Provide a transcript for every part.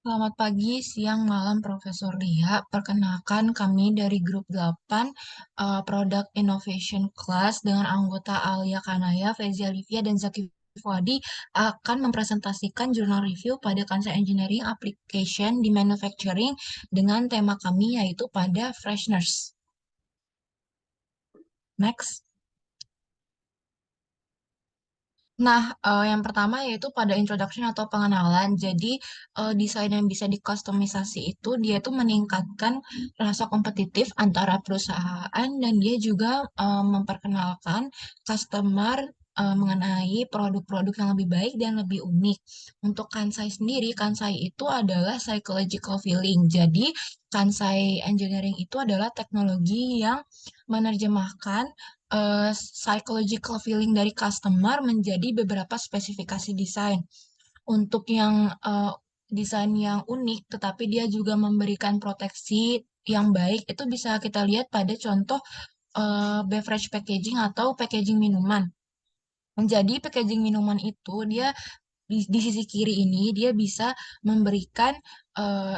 Selamat pagi, siang, malam, Profesor Lia. Perkenalkan kami dari grup 8, Product Innovation Class dengan anggota Alia Kanaya, Fezia Livia, dan Zaki Fuadi akan mempresentasikan jurnal review pada Kansai Engineering Application di Manufacturing dengan tema kami yaitu pada Freshness. Next. Nah, yang pertama yaitu pada introduction atau pengenalan. Jadi, desain yang bisa dikustomisasi itu dia tuh meningkatkan rasa kompetitif antara perusahaan dan dia juga memperkenalkan customer mengenai produk-produk yang lebih baik dan lebih unik. Untuk Kansai sendiri, Kansai itu adalah psychological feeling. Jadi, Kansai Engineering itu adalah teknologi yang menerjemahkan psychological feeling dari customer menjadi beberapa spesifikasi desain. Untuk yang desain yang unik, tetapi dia juga memberikan proteksi yang baik, itu bisa kita lihat pada contoh beverage packaging atau packaging minuman. Menjadi packaging minuman itu dia di sisi kiri ini dia bisa memberikan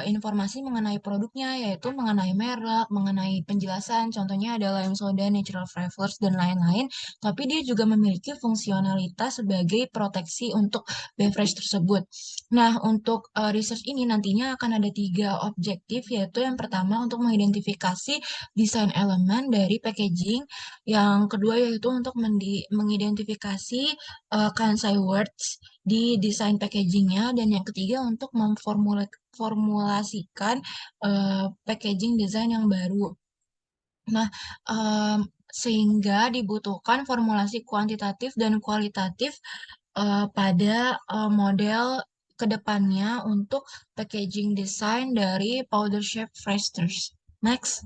informasi mengenai produknya, yaitu mengenai merek, mengenai penjelasan, contohnya ada lime soda, natural flavors, dan lain-lain. Tapi dia juga memiliki fungsionalitas sebagai proteksi untuk beverage tersebut. Nah, untuk research ini nantinya akan ada tiga objektif, yaitu yang pertama untuk mengidentifikasi desain elemen dari packaging, yang kedua yaitu untuk mengidentifikasi Kansai words di desain packagingnya, dan yang ketiga untuk memformulasikan packaging desain yang baru. Nah, em, sehingga dibutuhkan formulasi kuantitatif dan kualitatif pada model kedepannya untuk packaging design dari powder shape fresters. Next.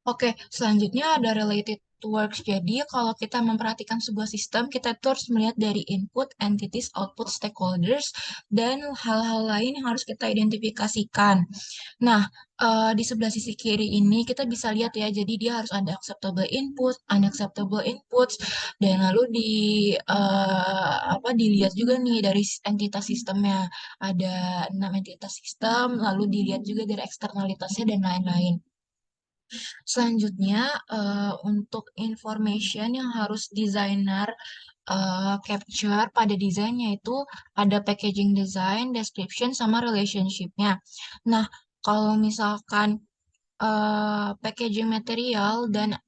Oke, selanjutnya ada related to works. Jadi, kalau kita memperhatikan sebuah sistem, kita tuh harus melihat dari input, entities, output, stakeholders, dan hal-hal lain yang harus kita identifikasikan. Nah, di sebelah sisi kiri ini kita bisa lihat ya, jadi dia harus ada acceptable input, unacceptable inputs, dan lalu dilihat juga nih dari entitas sistemnya. Ada 6 entitas sistem, lalu dilihat juga dari eksternalitasnya dan lain-lain. Selanjutnya, untuk information yang harus desainer capture pada desainnya itu ada packaging design, description, sama relationship-nya. Nah, kalau misalkan packaging material dan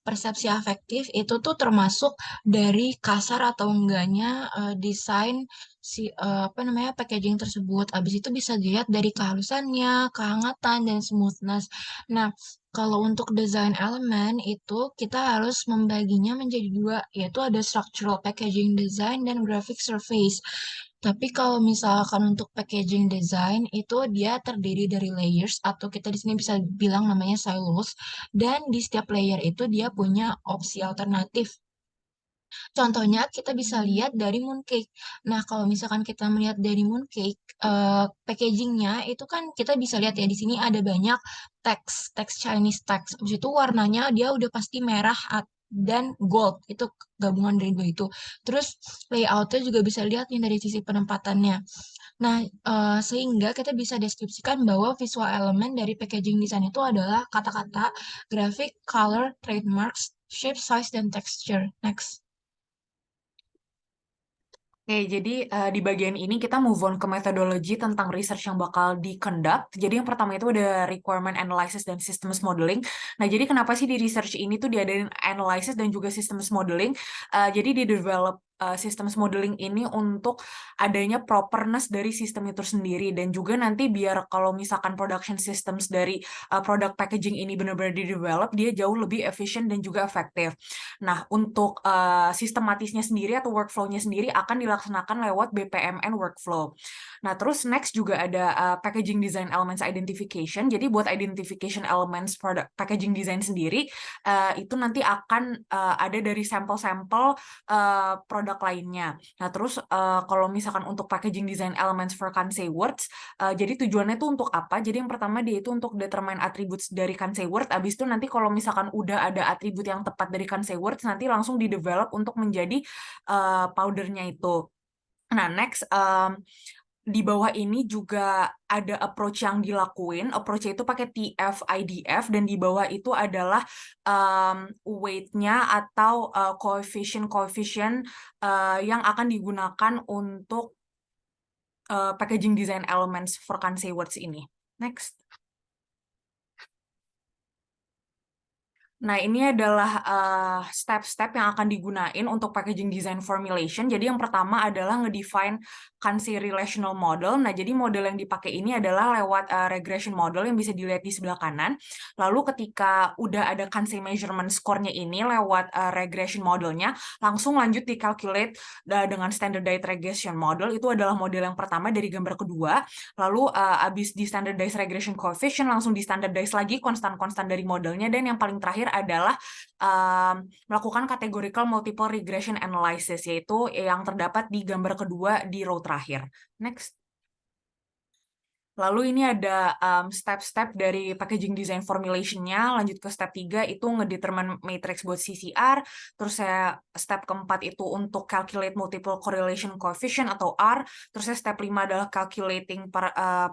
persepsi afektif itu tuh termasuk dari kasar atau enggaknya desain apa namanya packaging tersebut. Habis itu bisa dilihat dari kehalusannya, kehangatan, dan smoothness. Nah, kalau untuk desain elemen itu kita harus membaginya menjadi dua, yaitu ada structural packaging design dan graphic surface. Tapi kalau misalkan untuk packaging design itu dia terdiri dari layers, atau kita di sini bisa bilang namanya silos, dan di setiap layer itu dia punya opsi alternatif. Contohnya kita bisa lihat dari mooncake. Nah, kalau misalkan kita melihat dari mooncake, packagingnya itu kan kita bisa lihat ya di sini ada banyak teks Chinese text. Habis itu warnanya dia udah pasti merah dan gold. Itu gabungan dari dua itu. Terus layoutnya juga bisa lihat nih dari sisi penempatannya. Nah, sehingga kita bisa deskripsikan bahwa visual elemen dari packaging design itu adalah kata-kata, grafik, color, trademarks, shape, size, dan texture. Next. Oke, jadi di bagian ini kita move on ke metodologi tentang research yang bakal di-conduct. Jadi yang pertama itu ada requirement analysis dan systems modeling. Nah, jadi kenapa sih di research ini tuh diadain analysis dan juga systems modeling? Jadi di-develop systems modeling ini untuk adanya properness dari sistem itu sendiri. Dan juga nanti biar kalau misalkan production systems dari produk packaging ini benar-benar di-develop, dia jauh lebih efisien dan juga efektif. Nah, untuk sistematisnya sendiri atau workflow-nya sendiri akan dilaksanakan lewat BPMN workflow. Nah, terus next juga ada packaging design elements identification. Jadi buat identification elements product packaging design sendiri itu nanti akan ada dari sampel-sampel produk lainnya. Nah, terus kalau misalkan untuk packaging design elements for Kansei words, jadi tujuannya itu untuk apa? Jadi yang pertama dia itu untuk determine attributes dari Kansei word. Abis itu nanti kalau misalkan udah ada atribut yang tepat dari Kansei words, nanti langsung di-develop untuk menjadi powdernya itu. Nah, next, di bawah ini juga ada approach yang dilakuin. Approach itu pakai TF, IDF, dan di bawah itu adalah weight-nya atau coefficient yang akan digunakan untuk packaging design elements for Kansei words ini. Next. Nah, ini adalah step-step yang akan digunain untuk packaging design formulation. Jadi yang pertama adalah ngedefine Kansei relational model. Nah, jadi model yang dipakai ini adalah lewat regression model yang bisa dilihat di sebelah kanan. Lalu ketika udah ada Kansei measurement score-nya ini lewat regression modelnya, langsung lanjut di-calculate dengan standardized regression model. Itu adalah model yang pertama dari gambar kedua. Lalu abis di standardized regression coefficient, langsung di standardize lagi konstan-konstan dari modelnya. Dan yang paling terakhir adalah melakukan categorical multiple regression analysis, yaitu yang terdapat di gambar kedua di row terakhir. Next. Lalu ini ada step-step dari packaging design formulation-nya. Lanjut ke step 3 itu ngedetermine matrix buat CCR. Terus saya step keempat itu untuk calculate multiple correlation coefficient atau R. Terus saya step 5 adalah calculating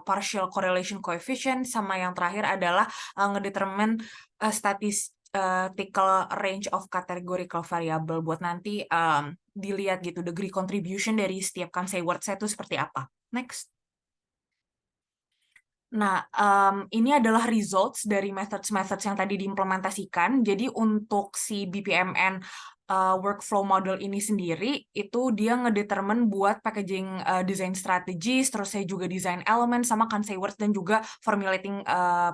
partial correlation coefficient. Sama yang terakhir adalah ngedetermine statistical range of categorical variable buat nanti dilihat gitu degree contribution dari setiap Kansei word saya itu seperti apa. Next. Nah, ini adalah results dari methods-methods yang tadi diimplementasikan. Jadi untuk si BPMN workflow model ini sendiri, itu dia ngedetermine buat packaging design strategies, terus saya juga design element, sama Kansei words, dan juga formulating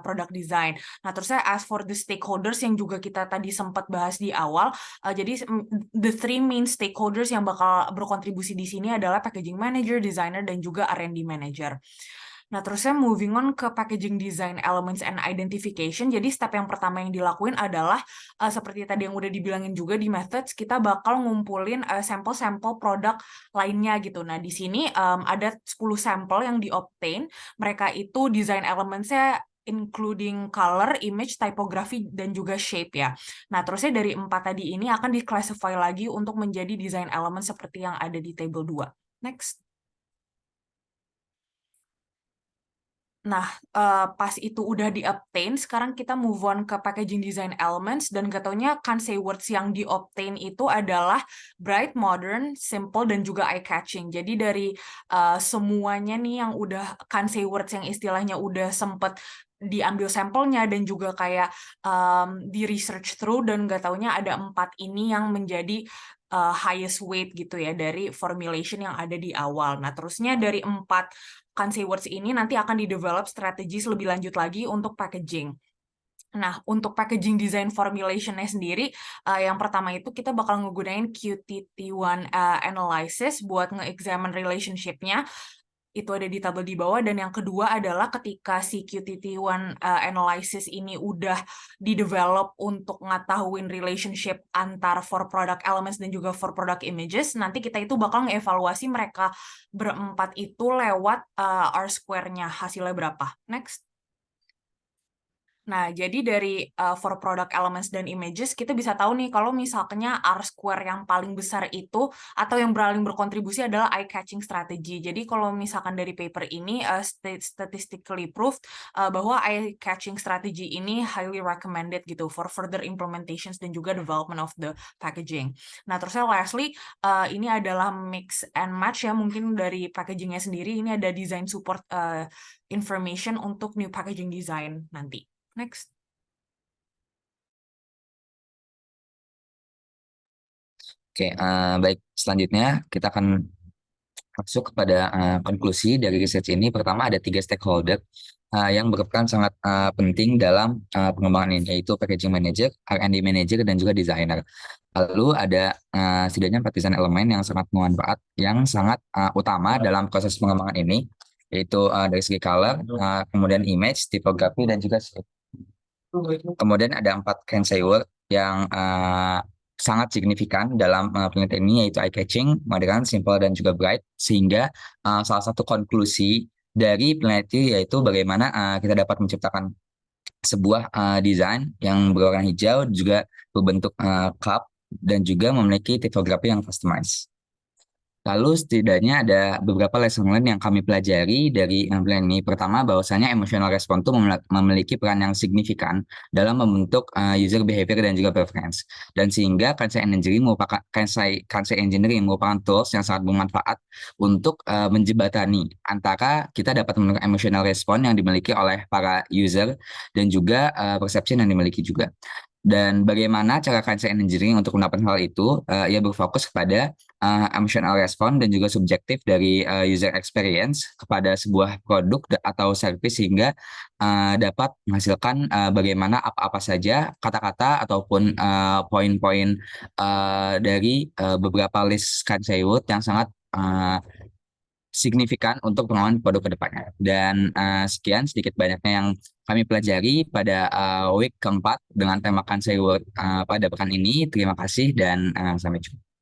product design. Nah, terus saya ask for the stakeholders yang juga kita tadi sempat bahas di awal. Jadi the three main stakeholders yang bakal berkontribusi di sini adalah packaging manager, designer, dan juga R&D manager. Nah, terusnya moving on ke packaging design elements and identification. Jadi step yang pertama yang dilakuin adalah seperti tadi yang udah dibilangin juga di methods, kita bakal ngumpulin sampel-sampel produk lainnya gitu. Nah, di sini ada 10 sampel yang di-obtain. Mereka itu design elementsnya including color, image, typography, dan juga shape ya. Nah, terusnya dari 4 tadi ini akan di-classify lagi untuk menjadi design element seperti yang ada di table 2. Next. Nah, pas itu udah di-obtain, sekarang kita move on ke packaging design elements, dan gak taunya Kansei words yang di-obtain itu adalah bright, modern, simple, dan juga eye-catching. Jadi dari semuanya nih yang udah Kansei words yang istilahnya udah sempet diambil sampelnya dan juga kayak di research through, dan gak taunya ada 4 ini yang menjadi highest weight gitu ya dari formulation yang ada di awal. Nah, terusnya dari 4 Kansei words ini nanti akan di-develop strategis lebih lanjut lagi untuk packaging. Nah, untuk packaging design formulation-nya sendiri, yang pertama itu kita bakal ngegunain QTT1 analysis buat nge-examine relationship-nya. Itu ada di tabel di bawah. Dan yang kedua adalah ketika si QTT1 analysis ini udah di-develop untuk ngetahuin relationship antar for product elements dan juga for product images, nanti kita itu bakal ngevaluasi mereka berempat itu lewat R-square-nya, hasilnya berapa. Next. Nah, jadi dari for product elements dan images, kita bisa tahu nih kalau misalnya R-square yang paling besar itu atau yang paling berkontribusi adalah eye-catching strategy. Jadi kalau misalkan dari paper ini statistically proved bahwa eye-catching strategy ini highly recommended gitu for further implementations dan juga development of the packaging. Nah, terusnya lastly, ini adalah mix and match ya, mungkin dari packagingnya sendiri. Ini ada design support information untuk new packaging design nanti. Next. Oke, baik. Selanjutnya kita akan masuk kepada konklusi dari research ini. Pertama, ada 3 stakeholder yang berperan sangat penting dalam pengembangan ini, yaitu packaging manager, R&D manager, dan juga designer. Lalu ada setidaknya 4 desain elemen yang sangat bermanfaat, yang sangat utama dalam proses pengembangan ini. yaitu dari segi color, kemudian image, tipografi, dan juga shape. Kemudian ada 4 keyword yang sangat signifikan dalam penelitian ini, yaitu eye-catching, modern, simple, dan juga bright. Sehingga salah satu konklusi dari peneliti yaitu bagaimana kita dapat menciptakan sebuah desain yang berwarna hijau, juga berbentuk cup, dan juga memiliki tipografi yang customized. Lalu setidaknya ada beberapa lesson learned yang kami pelajari dari penelitian ini. Pertama, bahwasanya emotional response itu memiliki peran yang signifikan dalam membentuk user behavior dan juga preference. Dan sehingga concept engineering merupakan tools yang sangat bermanfaat untuk menjembatani antara kita dapat menemukan emotional response yang dimiliki oleh para user dan juga perception yang dimiliki juga. Dan bagaimana cara concept engineering untuk mendapatkan hal itu, ia berfokus kepada emotional response dan juga subjektif dari user experience kepada sebuah produk atau service, sehingga dapat menghasilkan bagaimana apa-apa saja kata-kata ataupun poin-poin dari beberapa list keyword yang sangat signifikan untuk pengembangan produk ke depannya. Dan sekian sedikit banyaknya yang kami pelajari pada week keempat dengan tema keyword pada pekan ini. Terima kasih dan sampai jumpa.